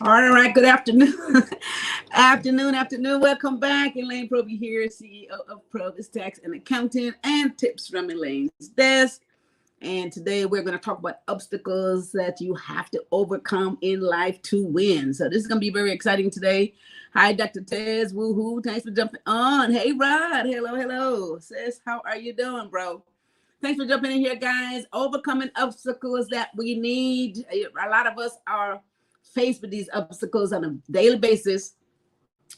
All right, good afternoon. afternoon. Welcome back. Elaine Proby here, CEO of PROBY'S Tax and Accounting and Tips from Elaine's Desk. And today we're going to talk about obstacles that you have to overcome in life to win. So this is going to be very exciting today. Hi, Dr. Tez. Woohoo. Thanks for jumping on. Hey, Rod. Hello. Sis, how are you doing, bro? Thanks for jumping in here, guys. Overcoming obstacles that we need. A lot of us are faced with these obstacles on a daily basis.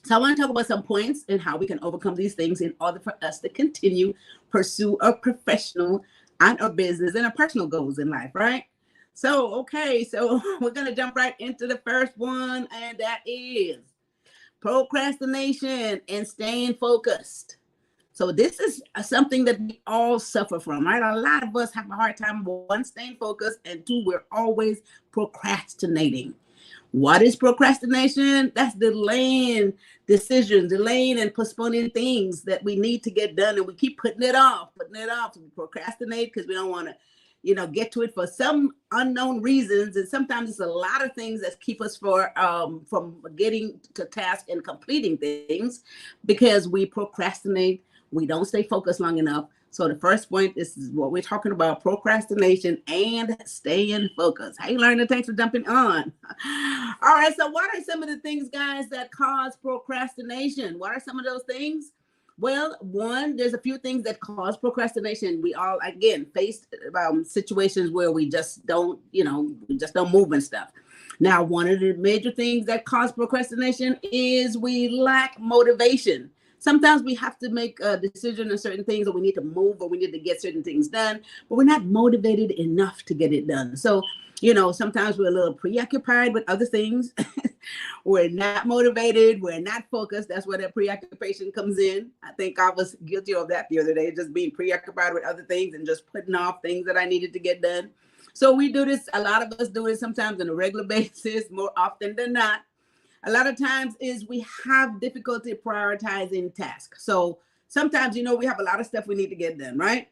So I want to talk about some points and how we can overcome these things in order for us to continue pursue our professional and our business and our personal goals in life, right? So we're going to jump right into the first one, and that is procrastination and staying focused. So this is something that we all suffer from, right? A lot of us have a hard time, one, staying focused, and two, we're always procrastinating. What is procrastination? That's delaying decisions, delaying and postponing things that we need to get done, and we keep putting it off. So we procrastinate because we don't want to, get to it for some unknown reasons. And sometimes it's a lot of things that keep us from getting to task and completing things because we procrastinate. We don't stay focused long enough. So the first point, this is what we're talking about, procrastination and staying focused. Hey, Learner, thanks for jumping on. All right, so what are some of the things, guys, that cause procrastination? What are some of those things? Well, one, there's a few things that cause procrastination. We all, again, face situations where we just don't move and stuff. Now, one of the major things that cause procrastination is we lack motivation. Sometimes we have to make a decision on certain things, or we need to move, or we need to get certain things done, but we're not motivated enough to get it done. So, sometimes we're a little preoccupied with other things. We're not motivated. We're not focused. That's where that preoccupation comes in. I think I was guilty of that the other day, just being preoccupied with other things and just putting off things that I needed to get done. So we do this. A lot of us do it sometimes on a regular basis, more often than not. A lot of times is we have difficulty prioritizing tasks. So sometimes, we have a lot of stuff we need to get done, right?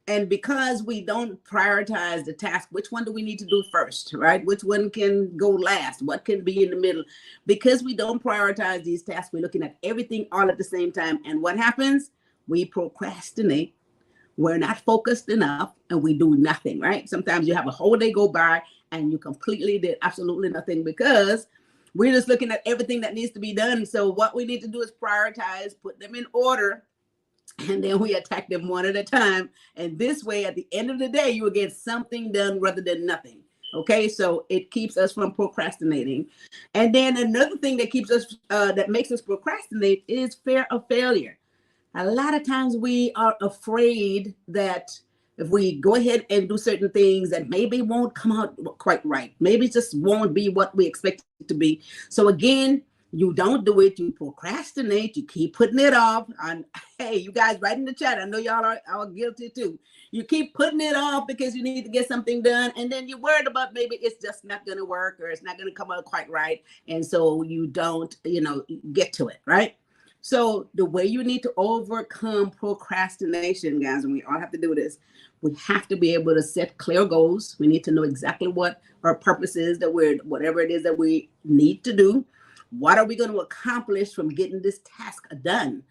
And because we don't prioritize the task, which one do we need to do first, right? Which one can go last? What can be in the middle? Because we don't prioritize these tasks, we're looking at everything all at the same time. And what happens? We procrastinate. We're not focused enough, and we do nothing, right? Sometimes you have a whole day go by and you completely did absolutely nothing because We're just looking at everything that needs to be done. So what we need to do is prioritize, put them in order, and then we attack them one at a time. And this way, at the end of the day, you will get something done rather than nothing. Okay, so it keeps us from procrastinating. And then another thing that keeps us, that makes us procrastinate is fear of failure. A lot of times we are afraid that if we go ahead and do certain things that maybe won't come out quite right, maybe it just won't be what we expect it to be. So again, you don't do it, you procrastinate, you keep putting it off. And hey, you guys write in the chat, I know y'all are guilty too. You keep putting it off because you need to get something done, and then you're worried about maybe it's just not going to work or it's not going to come out quite right, and so you don't, get to it, right? So the way you need to overcome procrastination, guys, and we all have to do this, we have to be able to set clear goals. We need to know exactly what our purpose is, that whatever it is that we need to do. What are we going to accomplish from getting this task done?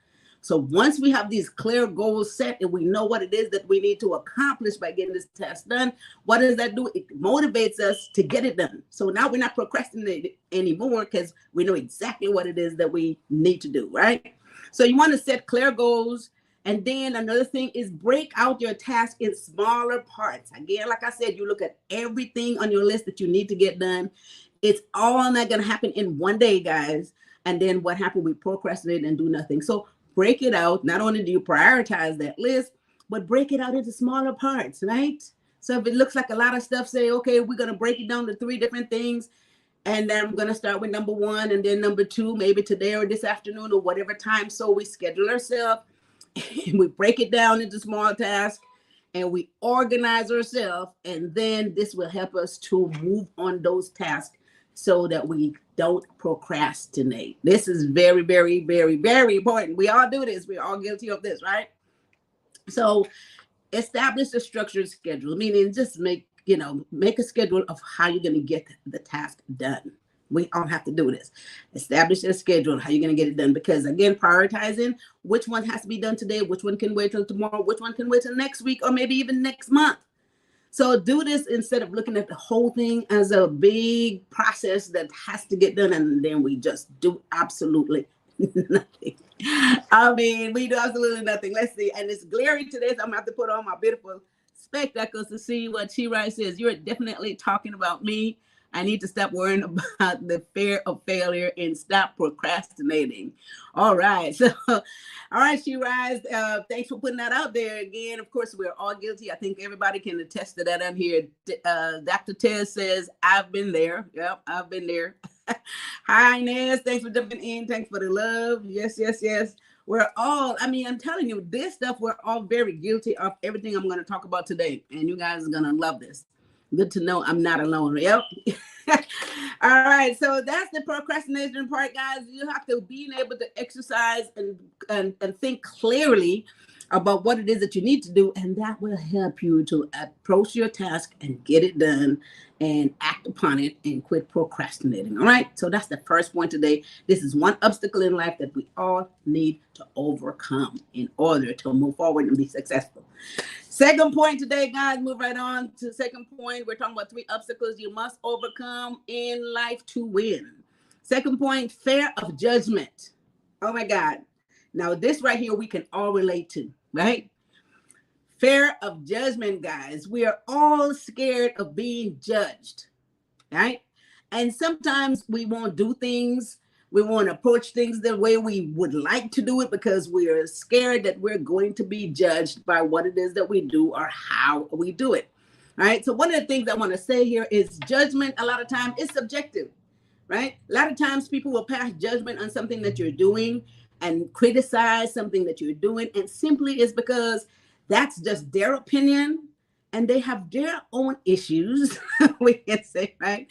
So once we have these clear goals set and we know what it is that we need to accomplish by getting this task done, what does that do? It motivates us to get it done. So now we're not procrastinating anymore because we know exactly what it is that we need to do, right? So you want to set clear goals. And then another thing is break out your task in smaller parts. Again, like I said, you look at everything on your list that you need to get done. It's all not going to happen in one day, guys. And then what happened? We procrastinate and do nothing. So break it out. Not only do you prioritize that list, but break it out into smaller parts, right? So if it looks like a lot of stuff, say, okay, we're going to break it down to 3 different things. And then I'm going to start with number 1 and then number 2, maybe today or this afternoon or whatever time. So we schedule ourselves and we break it down into small tasks and we organize ourselves. And then this will help us to move on those tasks so that we don't procrastinate. This is very, very, very, very important. We all do this. We're all guilty of this, right? So establish a structured schedule, meaning just make a schedule of how you're going to get the task done. We all have to do this. Establish a schedule on how you're going to get it done. Because again, prioritizing which one has to be done today, which one can wait till tomorrow, which one can wait till next week, or maybe even next month. So do this instead of looking at the whole thing as a big process that has to get done, and then we just do absolutely nothing. I mean, we do absolutely nothing. Let's see. And it's glary today, so I'm going to have to put on my beautiful spectacles to see what she writes says. You're definitely talking about me. I need to stop worrying about the fear of failure and stop procrastinating. All right. So, all right, she rise. Thanks for putting that out there again. Of course, we're all guilty. I think everybody can attest to that on here. Dr. Tez says, I've been there. Yep, I've been there. Hi, Inez. Thanks for jumping in. Thanks for the love. Yes, yes, yes. We're all, I'm telling you, this stuff, we're all very guilty of everything I'm going to talk about today. And you guys are going to love this. Good to know I'm not alone. Yep. All right. So that's the procrastination part, guys. You have to be able to exercise and think clearly about what it is that you need to do. And that will help you to approach your task and get it done and act upon it and quit procrastinating. All right. So that's the first point today. This is one obstacle in life that we all need to overcome in order to move forward and be successful. Second point today, guys, move right on to the second point. We're talking about 3 obstacles you must overcome in life to win. Second point, fear of judgment. Oh my God. Now this right here, we can all relate to, right? Fear of judgment, guys. We are all scared of being judged, right? And sometimes we won't do things. We won't approach things the way we would like to do it because we are scared that we're going to be judged by what it is that we do or how we do it. All right. So one of the things I want to say here is judgment a lot of times is subjective, right? A lot of times people will pass judgment on something that you're doing and criticize something that you're doing. And simply is because that's just their opinion. And they have their own issues, we can say, right?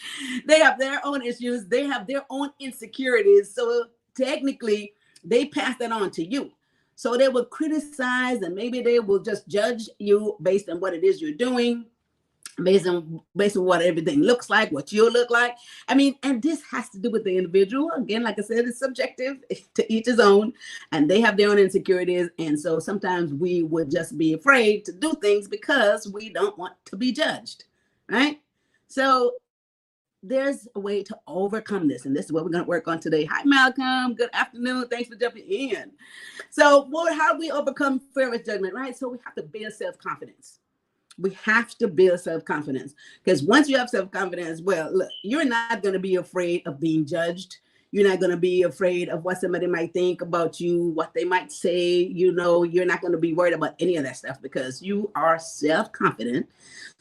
They have their own issues. They have their own insecurities. So technically, they pass that on to you. So they will criticize and maybe they will just judge you based on what it is you're doing, based on what everything looks like, what you look like. And this has to do with the individual. Again, like I said, it's subjective, to each his own, and they have their own insecurities. And so sometimes we would just be afraid to do things because we don't want to be judged, right? So there's a way to overcome this. And this is what we're going to work on today. Hi, Malcolm. Good afternoon. Thanks for jumping in. So how do we overcome fear of judgment, right? So we have to build self-confidence. We have to build self-confidence, because once you have self-confidence, well, look, you're not going to be afraid of being judged. You're not going to be afraid of what somebody might think about you, what they might say. You're not going to be worried about any of that stuff because you are self-confident.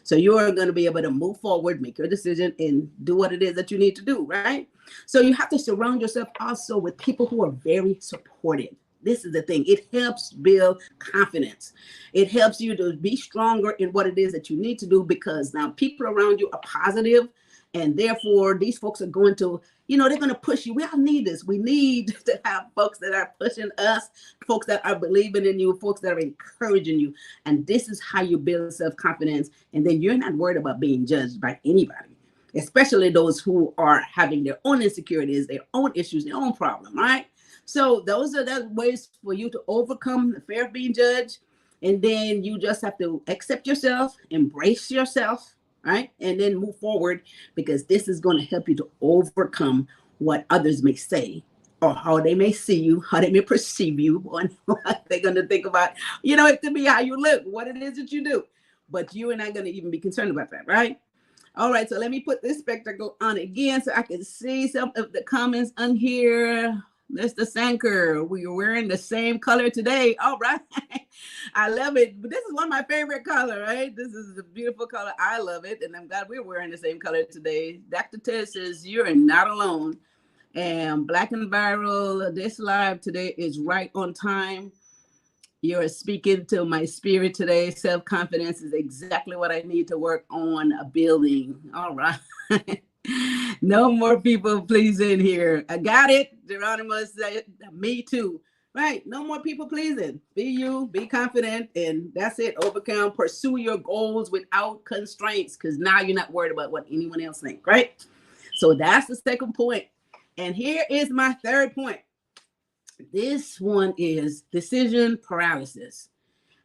So you're going to be able to move forward, make your decision, and do what it is that you need to do, right? So you have to surround yourself also with people who are very supportive. This is the thing. It helps build confidence. It helps you to be stronger in what it is that you need to do, because now people around you are positive, and therefore these folks are going to, they're going to push you. We all need this. We need to have folks that are pushing us, folks that are believing in you, folks that are encouraging you. And this is how you build self-confidence. And then you're not worried about being judged by anybody, especially those who are having their own insecurities, their own issues, their own problem, right? So those are the ways for you to overcome the fear of being judged. And then you just have to accept yourself, embrace yourself, right? And then move forward, because this is going to help you to overcome what others may say, or how they may see you, how they may perceive you, and what they're going to think about. It could be how you look, what it is that you do, but you are not going to even be concerned about that, right? All right, so let me put this spectacle on again so I can see some of the comments on here. Mr. Sanker, we are wearing the same color today. All right. I love it. But this is one of my favorite color, right? This is a beautiful color. I love it. And I'm glad we're wearing the same color today. Dr. Ted says, you're not alone. And Black and Viral, this live today is right on time. You're speaking to my spirit today. Self-confidence is exactly what I need to work on building. All right. No more people pleasing here. I got it. Geronimo said, me too. Right. No more people pleasing. Be you, be confident, and that's it. Overcome, pursue your goals without constraints, because now you're not worried about what anyone else thinks, right? So that's the second point. And here is my third point. This one is decision paralysis.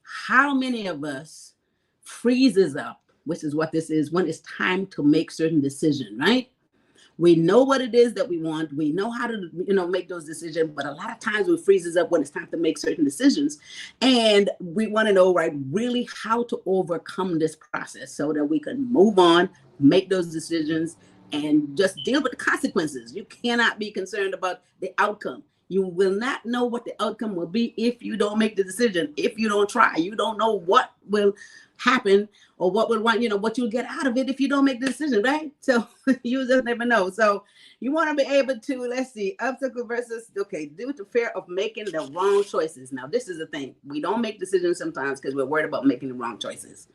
How many of us freezes up, which is what this is, when it's time to make certain decisions, right? We know what it is that we want. We know how to, make those decisions, but a lot of times we freezes up when it's time to make certain decisions. And we want to know, right, really how to overcome this process so that we can move on, make those decisions, and just deal with the consequences. You cannot be concerned about the outcome. You will not know what the outcome will be if you don't make the decision, if you don't try. You don't know what will happen or what will want, what you'll get out of it if you don't make the decision, right? So you just never know. So you want to be able to, let's see, obstacle versus, due to fear of making the wrong choices. Now, this is the thing. We don't make decisions sometimes because we're worried about making the wrong choices.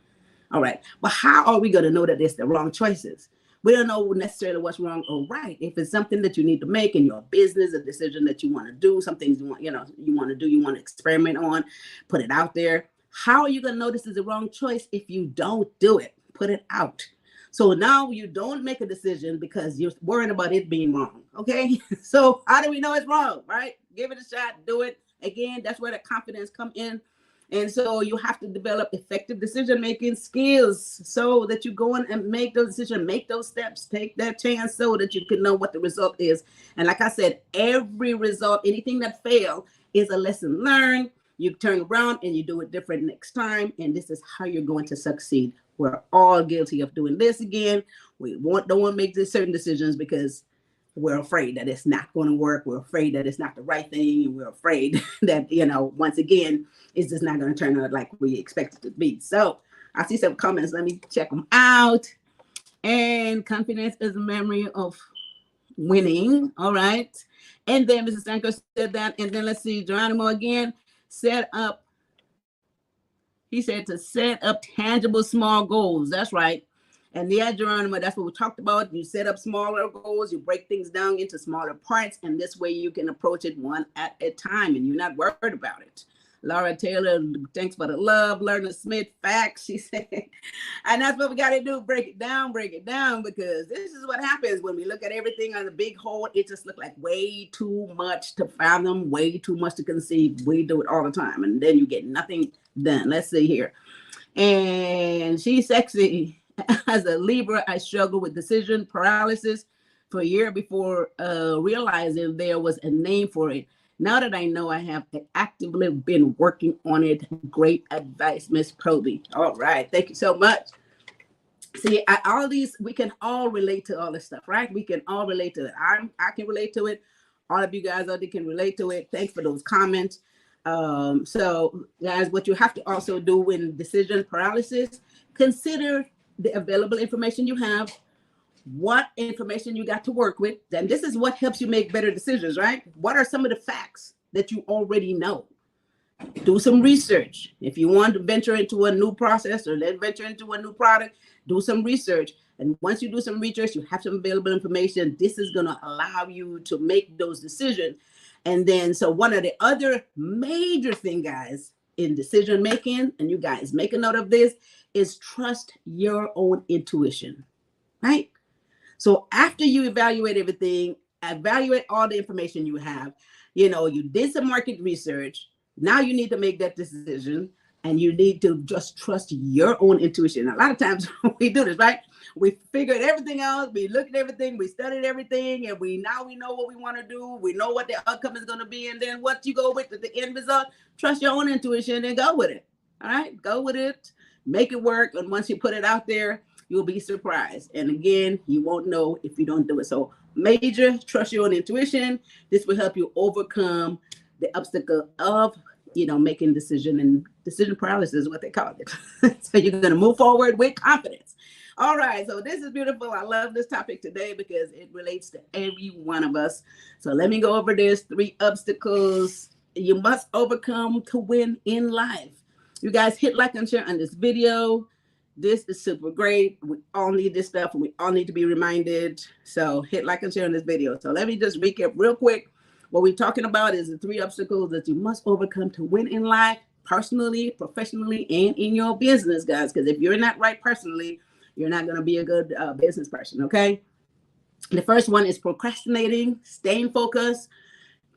All right. But how are we going to know that it's the wrong choices? We don't know necessarily what's wrong or right. If it's something that you need to make in your business, a decision that you want to do, some things you want to do, you want to experiment on, put it out there. How are you going to know this is the wrong choice if you don't do it? Put it out. So now you don't make a decision because you're worried about it being wrong. Okay. So how do we know it's wrong? Right? Give it a shot. Do it. Again, that's where the confidence come in. And so you have to develop effective decision-making skills so that you go in and make those decisions, make those steps, take that chance so that you can know what the result is. And like I said, every result, anything that failed is a lesson learned. You turn around and you do it different next time. And this is how you're going to succeed. We're all guilty of doing this again. We don't want to make these certain decisions because we're afraid that it's not going to work. We're afraid that it's not the right thing. And we're afraid that, once again, it's just not going to turn out like we expect it to be. So I see some comments. Let me check them out. And confidence is a memory of winning. All right. And then Mrs. Sanko said that. And then let's see, Geronimo again, he said to set up tangible small goals. That's right. And yeah, Geronimo, that's what we talked about. You set up smaller goals, you break things down into smaller parts, and this way you can approach it one at a time, and you're not worried about it. Laura Taylor, thanks for the love. Lerner Smith, facts, she said. And that's what we got to do, break it down, because this is what happens when we look at everything on the big whole. It just looks like way too much to fathom, way too much to conceive. We do it all the time, and then you get nothing done. Let's see here. And she's sexy. As a Libra, I struggled with decision paralysis for a year before realizing there was a name for it. Now that I know, I have actively been working on it. Great advice, Miss Proby. All right. Thank you so much. See, all these, we can all relate to all this stuff, right? We can all relate to it. I can relate to it. All of you guys out there can relate to it. Thanks for those comments. So guys, what you have to also do when decision paralysis, consider the available information you have, what information you got to work with. Then this is what helps you make better decisions, right? What are some of the facts that you already know? Do some research. If you want to venture into a new process or then venture into a new product, do some research. And once you do some research, you have some available information. This is going to allow you to make those decisions. And then, so one of the other major thing, guys, in decision making, and you guys make a note of this, is trust your own intuition, right? So after you evaluate everything, evaluate all the information you have, you did some market research. Now you need to make that decision, and you need to just trust your own intuition. A lot of times we do this, right? We figured everything out. We looked at everything. We studied everything, and now we know what we want to do. We know what the outcome is going to be, and then what you go with at the end result. Trust your own intuition and go with it. All right, go with it. Make it work, and once you put it out there, you'll be surprised. And again, you won't know if you don't do it. So major, trust your own intuition. This will help you overcome the obstacle of making decision, and decision paralysis is what they call it. So you're going to move forward with confidence. All right. So this is beautiful. I love this topic today because it relates to every one of us. So let me go over this 3 obstacles you must overcome to win in life. You guys hit like and share on this video. This is super great. We all need this stuff, and we all need to be reminded. So hit like and share on this video. So let me just recap real quick. What we're talking about is the 3 obstacles that you must overcome to win in life, personally, professionally, and in your business, guys. Because if you're not right personally, you're not going to be a good business person, okay? The first one is procrastinating, staying focused.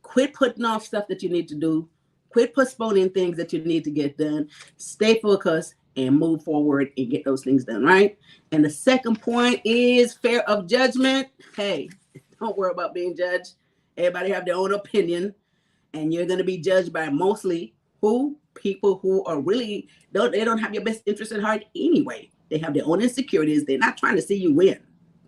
Quit putting off stuff that you need to do. Quit postponing things that you need to get done. Stay focused and move forward and get those things done, right? And the second point is fear of judgment. Hey, don't worry about being judged. Everybody have their own opinion, and you're going to be judged by mostly people who are really, they don't have your best interest at heart anyway. They have their own insecurities. They're not trying to see you win.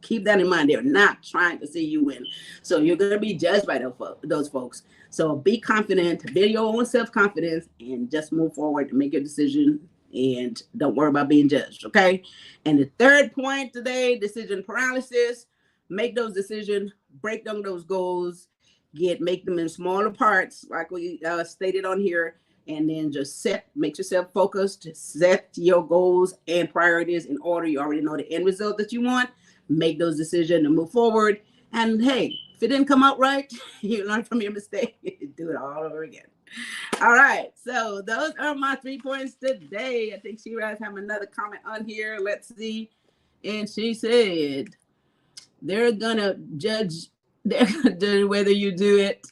Keep that in mind. They're not trying to see you win. So you're going to be judged by those folks. So be confident, build your own self-confidence, and just move forward and make your decision, and don't worry about being judged, okay? And the third point today, decision paralysis. Make those decisions, break down those goals, make them in smaller parts, like we stated on here, and then just make yourself focused, set your goals and priorities in order. You already know the end result that you want. Make those decisions and move forward. And hey, if it didn't come out right, you learn from your mistake. Do it all over again. All right, so those are my 3 points today. I think Shiraz have another comment on here. Let's see. And she said, they're gonna judge whether you do it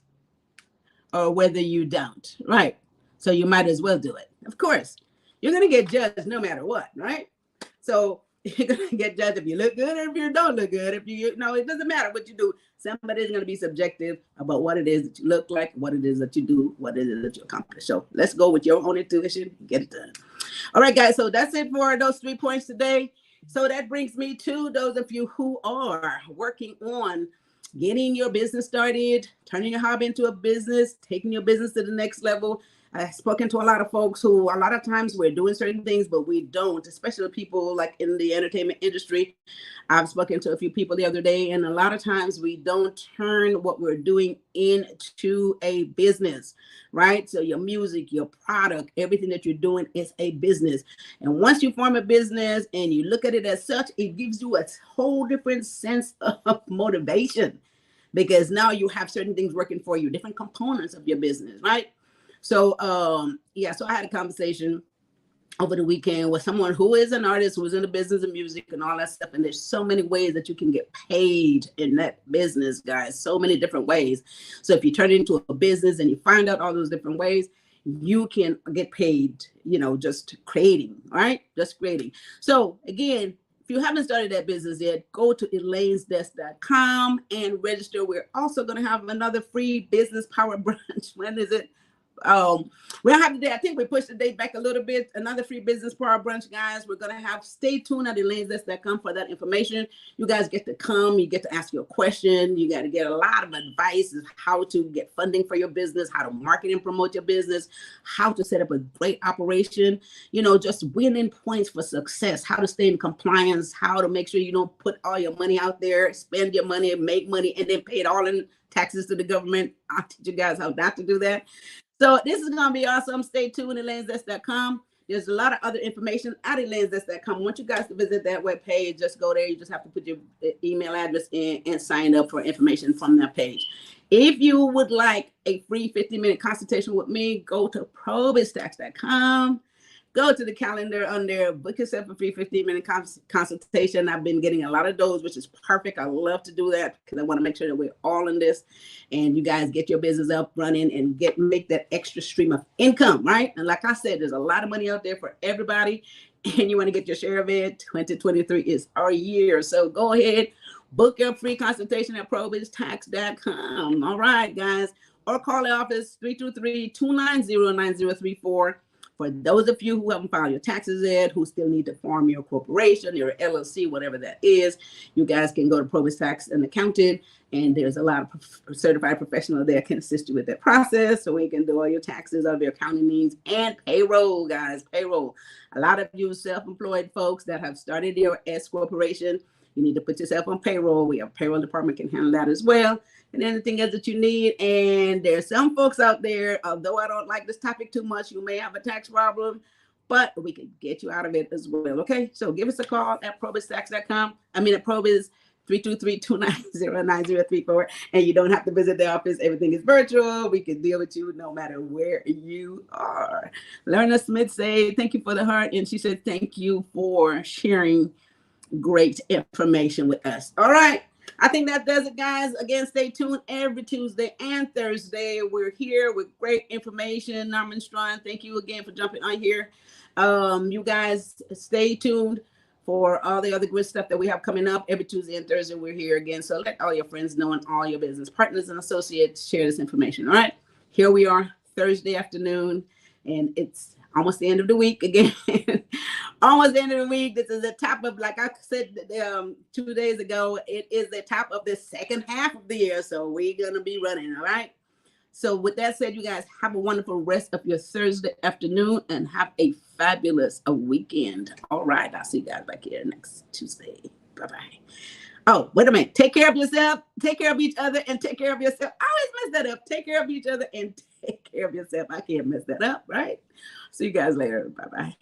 or whether you don't, right? So you might as well do it. Of course, you're gonna get judged no matter what, right? So you're gonna get judged if you look good or if you don't look good. If it doesn't matter what you do. Somebody's gonna be subjective about what it is that you look like, what it is that you do, what it is that you accomplish. So let's go with your own intuition, get it done. All right, guys. So that's it for those 3 points today. So that brings me to those of you who are working on getting your business started, turning your hobby into a business, taking your business to the next level. I've spoken to a lot of folks who a lot of times we're doing certain things, but we don't, especially people like in the entertainment industry. I've spoken to a few people the other day, and a lot of times we don't turn what we're doing into a business, right? So your music, your product, everything that you're doing is a business. And once you form a business and you look at it as such, it gives you a whole different sense of motivation, because now you have certain things working for you, different components of your business, right? So, so I had a conversation over the weekend with someone who is an artist, who is in the business of music and all that stuff. And there's so many ways that you can get paid in that business, guys, so many different ways. So if you turn it into a business and you find out all those different ways, you can get paid, just creating, right? Just creating. So again, if you haven't started that business yet, go to elainesdesk.com and register. We're also going to have another free business power brunch. When is it? We don't have the date. I think we pushed the date back a little bit. Another free business power brunch, guys. We're gonna have. Stay tuned at elainesdesk.com for that information. You guys get to come. You get to ask your question. You got to get a lot of advice on how to get funding for your business, how to market and promote your business, how to set up a great operation. You know, just winning points for success. How to stay in compliance. How to make sure you don't put all your money out there, spend your money, make money, and then pay it all in taxes to the government. I'll teach you guys how not to do that. So this is going to be awesome. Stay tuned at elainesdesk.com. There's a lot of other information at elainesdesk.com. I want you guys to visit that webpage. Just go there. You just have to put your email address in and sign up for information from that page. If you would like a free 15-minute consultation with me, go to PROBY'S.com. Go to the calendar on there, book yourself a free 15-minute consultation. I've been getting a lot of those, which is perfect. I love to do that because I want to make sure that we're all in this and you guys get your business up running and make that extra stream of income, right? And like I said, there's a lot of money out there for everybody and you want to get your share of it. 2023 is our year. So go ahead, book your free consultation at PROBY'Stax.com. All right, guys. Or call the office 323-290-9034. For those of you who haven't filed your taxes yet, who still need to form your corporation, your LLC, whatever that is, you guys can go to PROBY'S Tax and Accountant, and there's a lot of certified professionals there can assist you with that process, so we can do all your taxes, all your accounting needs, and payroll, guys, payroll. A lot of you self-employed folks that have started your S corporation, you need to put yourself on payroll. We have a payroll department can handle that as well. And anything else that you need. And there's some folks out there, although I don't like this topic too much, you may have a tax problem, but we can get you out of it as well. Okay, so give us a call at PROBY'Stax.com. I mean at PROBY'S 323-290-9034. And you don't have to visit the office. Everything is virtual. We can deal with you no matter where you are. Lerna Smith said, thank you for the heart. And she said, thank you for sharing great information with us. All right. I think that does it, guys. Again, stay tuned every Tuesday and Thursday. We're here with great information. Norman Strong, thank you again for jumping on here. You guys stay tuned for all the other good stuff that we have coming up. Every Tuesday and Thursday, we're here again. So let all your friends know and all your business partners and associates share this information. All right. Here we are Thursday afternoon, and it's almost the end of the week again. Almost the end of the week. This is the top of, like I said 2 days ago, it is the top of the second half of the year. So we're going to be running. All right. So with that said, you guys have a wonderful rest of your Thursday afternoon and have a fabulous weekend. All right. I'll see you guys back here next Tuesday. Bye-bye. Oh, wait a minute. Take care of yourself. Take care of each other and take care of yourself. I always mess that up. Take care of each other and take care of yourself. I can't mess that up, right? See you guys later. Bye-bye.